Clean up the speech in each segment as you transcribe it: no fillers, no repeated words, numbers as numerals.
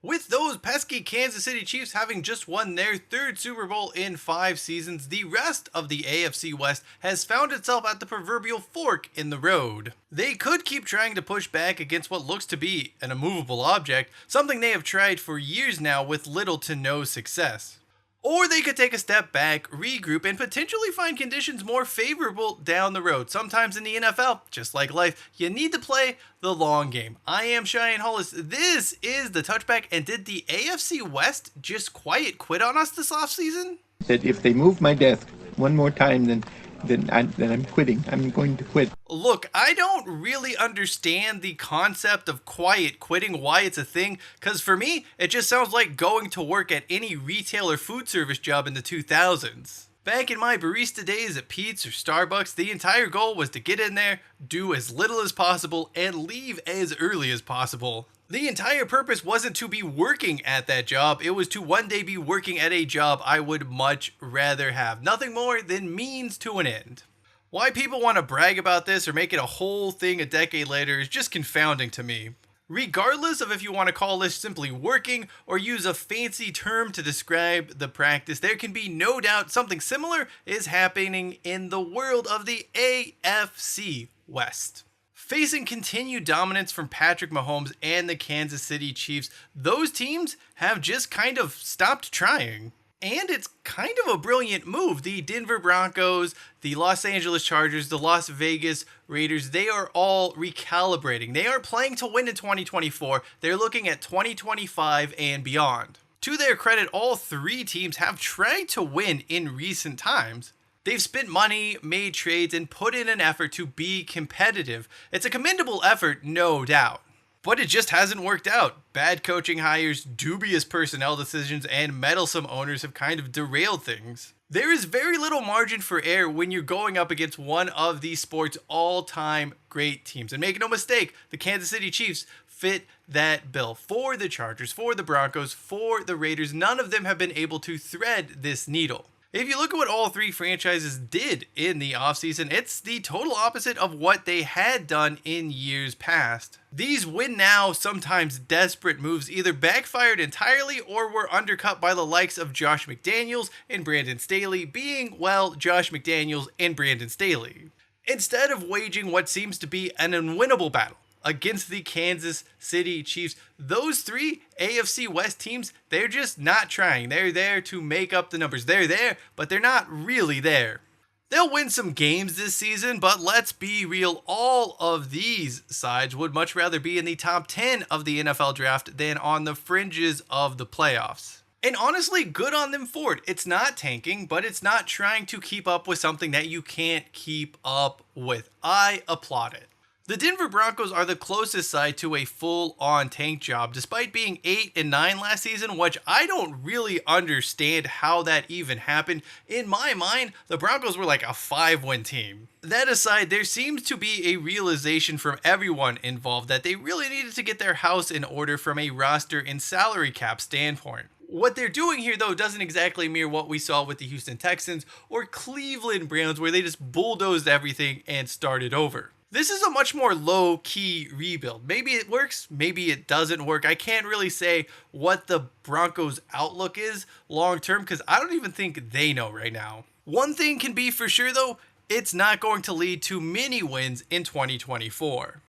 With those pesky Kansas City Chiefs having just won their third Super Bowl in 5 seasons, the rest of the AFC West has found itself at the proverbial fork in the road. They could keep trying to push back against what looks to be an immovable object, something they have tried for years now with little to no success. Or they could take a step back, regroup, and potentially find conditions more favorable down the road. Sometimes in the NFL, just like life, you need to play the long game. I am Cheyenne Hollis. This is the Touchback, and did the AFC West just quiet quit on us this offseason? That if they move my desk one more time, then I'm quitting. I'm going to quit. Look, I don't really understand the concept of quiet quitting, why it's a thing, because for me, it just sounds like going to work at any retail or food service job in the 2000s. Back in my barista days at Pete's or Starbucks, the entire goal was to get in there, do as little as possible, and leave as early as possible. The entire purpose wasn't to be working at that job, it was to one day be working at a job I would much rather have. Nothing more than means to an end. Why people want to brag about this or make it a whole thing a decade later is just confounding to me. Regardless of if you want to call this simply working or use a fancy term to describe the practice, there can be no doubt something similar is happening in the world of the AFC West. Facing continued dominance from Patrick Mahomes and the Kansas City Chiefs, those teams have just kind of stopped trying. And it's kind of a brilliant move. The Denver Broncos, the Los Angeles Chargers, the Las Vegas Raiders, they are all recalibrating. They are playing to win in 2024. They're looking at 2025 and beyond. To their credit, all three teams have tried to win in recent times. They've spent money, made trades, and put in an effort to be competitive. It's a commendable effort, no doubt. But it just hasn't worked out. Bad coaching hires, dubious personnel decisions, and meddlesome owners have kind of derailed things. There is very little margin for error when you're going up against one of the sport's all-time great teams. And make no mistake, the Kansas City Chiefs fit that bill. For the Chargers, for the Broncos, for the Raiders, none of them have been able to thread this needle. If you look at what all three franchises did in the offseason, it's the total opposite of what they had done in years past. These win now, sometimes desperate moves either backfired entirely or were undercut by the likes of Josh McDaniels and Brandon Staley being, well, Josh McDaniels and Brandon Staley. Instead of waging what seems to be an unwinnable battle against the Kansas City Chiefs, those three AFC West teams, they're just not trying. They're there to make up the numbers. They're there, but they're not really there. They'll win some games this season, but let's be real, all of these sides would much rather be in the top 10 of the NFL draft than on the fringes of the playoffs. And honestly, good on them for it. It's not tanking, but it's not trying to keep up with something that you can't keep up with. I applaud it. The Denver Broncos are the closest side to a full-on tank job, despite being 8-9 last season, which I don't really understand how that even happened. In my mind, the Broncos were like a 5-win team. That aside, there seems to be a realization from everyone involved that they really needed to get their house in order from a roster and salary cap standpoint. What they're doing here, though, doesn't exactly mirror what we saw with the Houston Texans or Cleveland Browns, where they just bulldozed everything and started over. This is a much more low-key rebuild. Maybe it works, maybe it doesn't work. I can't really say what the Broncos' outlook is long-term because I don't even think they know right now. One thing can be for sure, though, it's not going to lead to many wins in 2024.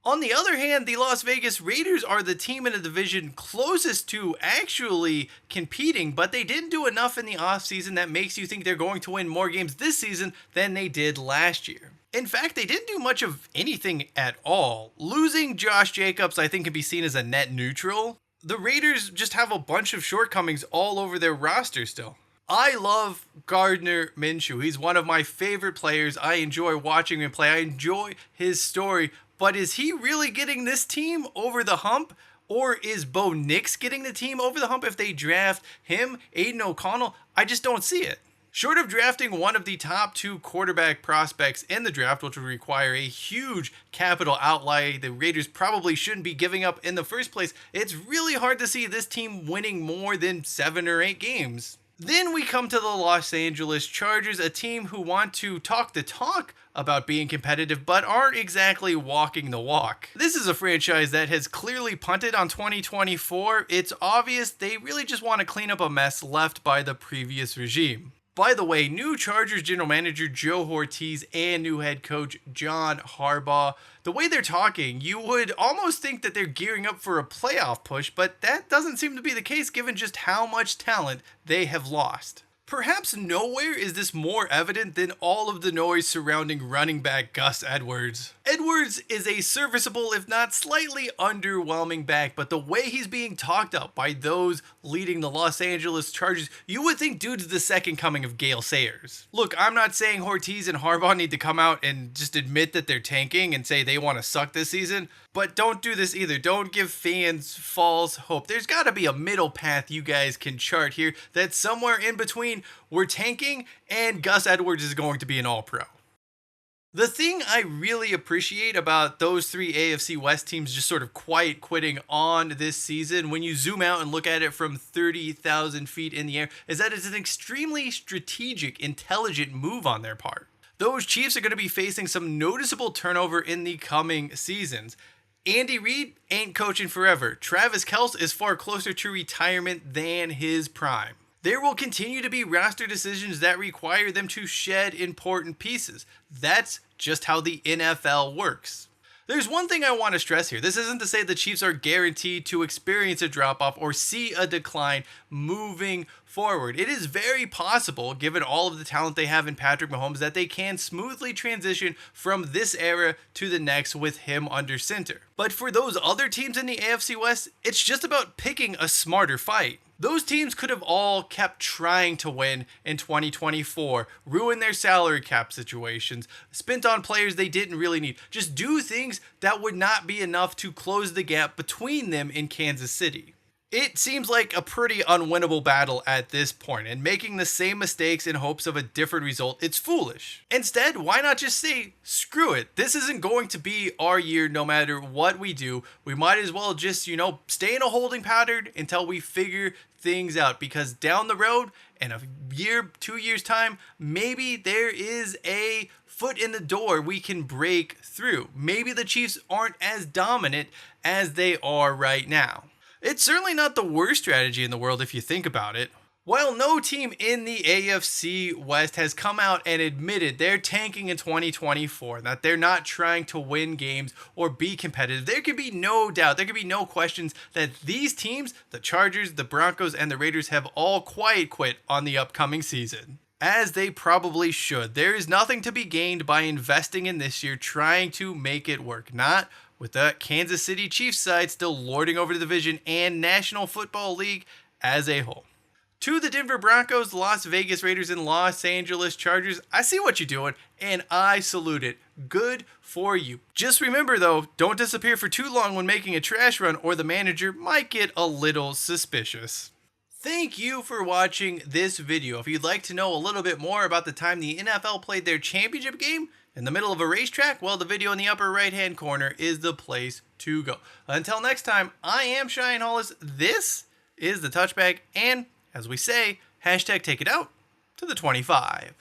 On the other hand, the Las Vegas Raiders are the team in the division closest to actually competing, but they didn't do enough in the offseason that makes you think they're going to win more games this season than they did last year. In fact, they didn't do much of anything at all. Losing Josh Jacobs, I think, can be seen as a net neutral. The Raiders just have a bunch of shortcomings all over their roster still. I love Gardner Minshew. He's one of my favorite players. I enjoy watching him play. I enjoy his story. But is he really getting this team over the hump? Or is Bo Nix getting the team over the hump if they draft him, Aiden O'Connell? I just don't see it. Short of drafting one of the top two quarterback prospects in the draft, which would require a huge capital outlay the Raiders probably shouldn't be giving up in the first place, it's really hard to see this team winning more than 7 or 8 games. Then we come to the Los Angeles Chargers, a team who want to talk the talk about being competitive but aren't exactly walking the walk. This is a franchise that has clearly punted on 2024. It's obvious they really just want to clean up a mess left by the previous regime. By the way, new Chargers general manager Joe Ortiz and new head coach John Harbaugh, the way they're talking, you would almost think that they're gearing up for a playoff push, but that doesn't seem to be the case given just how much talent they have lost. Perhaps nowhere is this more evident than all of the noise surrounding running back Gus Edwards. Edwards is a serviceable, if not slightly underwhelming back, but the way he's being talked up by those leading the Los Angeles Chargers, you would think dude's the second coming of Gale Sayers. Look, I'm not saying Ortiz and Harbaugh need to come out and just admit that they're tanking and say they want to suck this season, but don't do this either. Don't give fans false hope. There's got to be a middle path you guys can chart here that's somewhere in between we're tanking and Gus Edwards is going to be an all-pro. The thing I really appreciate about those three AFC West teams just sort of quiet quitting on this season, when you zoom out and look at it from 30,000 feet in the air, is that it's an extremely strategic, intelligent move on their part. Those Chiefs are going to be facing some noticeable turnover in the coming seasons. Andy Reid ain't coaching forever. Travis Kelce is far closer to retirement than his prime. There will continue to be roster decisions that require them to shed important pieces. That's just how the NFL works. There's one thing I want to stress here. This isn't to say the Chiefs are guaranteed to experience a drop-off or see a decline moving forward. It is very possible, given all of the talent they have in Patrick Mahomes, that they can smoothly transition from this era to the next with him under center. But for those other teams in the AFC West, it's just about picking a smarter fight. Those teams could have all kept trying to win in 2024, ruin their salary cap situations, spent on players they didn't really need, just do things that would not be enough to close the gap between them in Kansas City. It seems like a pretty unwinnable battle at this point, and making the same mistakes in hopes of a different result, it's foolish. Instead, why not just say, screw it, this isn't going to be our year no matter what we do. We might as well just, stay in a holding pattern until we figure things out, because down the road, in a year, 2 years time, maybe there is a foot in the door we can break through. Maybe the Chiefs aren't as dominant as they are right now. It's certainly not the worst strategy in the world if you think about it. While no team in the AFC West has come out and admitted they're tanking in 2024, that they're not trying to win games or be competitive, there could be no doubt, there could be no questions that these teams, the Chargers, the Broncos, and the Raiders, have all quiet quit on the upcoming season. As they probably should. There is nothing to be gained by investing in this year trying to make it work. Not with the Kansas City Chiefs side still lording over the division and National Football League as a whole. To the Denver Broncos, Las Vegas Raiders, and Los Angeles Chargers, I see what you're doing, and I salute it. Good for you. Just remember, though, don't disappear for too long when making a trash run, or the manager might get a little suspicious. Thank you for watching this video. If you'd like to know a little bit more about the time the NFL played their championship game in the middle of a racetrack, well, the video in the upper right-hand corner is the place to go. Until next time, I am Cheyenne Hollis. This is the Touchback, and as we say, hashtag take it out to the 25.